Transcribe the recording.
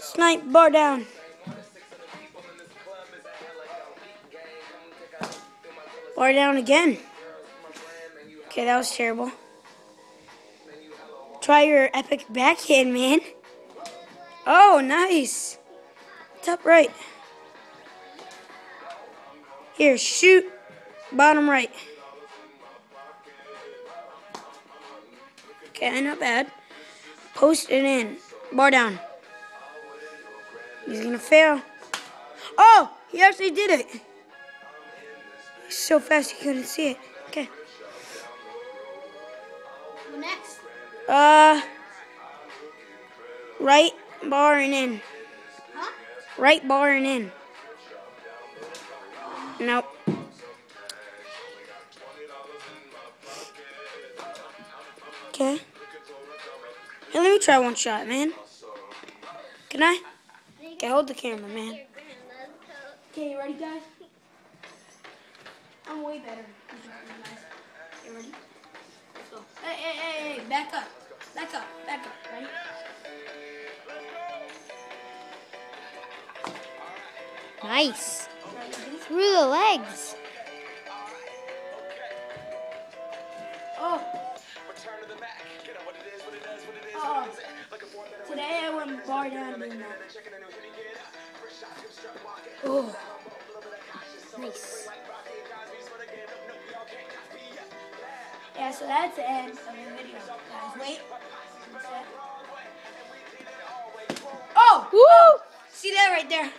Snipe, bar down. Bar down again. Okay, that was terrible. Try your epic backhand, man. Oh, nice. Top right. Here, shoot. Bottom right. Okay, not bad. Post it in. Bar down. He's gonna fail. Oh, he actually did it. He's so fast he couldn't see it. Okay. What next? Right bar and in. Huh? Right bar and in. Nope. Okay. Hey, let me try one shot, man. Can I? Okay, hold the camera, man. Okay, you ready, guys? I'm way better. You ready? Let's go. Hey, back up. Back up. Ready? Nice. Through the legs. Oh. Today I went bar down doing that. Oh. Nice. Yeah, so that's the end of the video, guys. Wait. Oh! Woo! See that right there?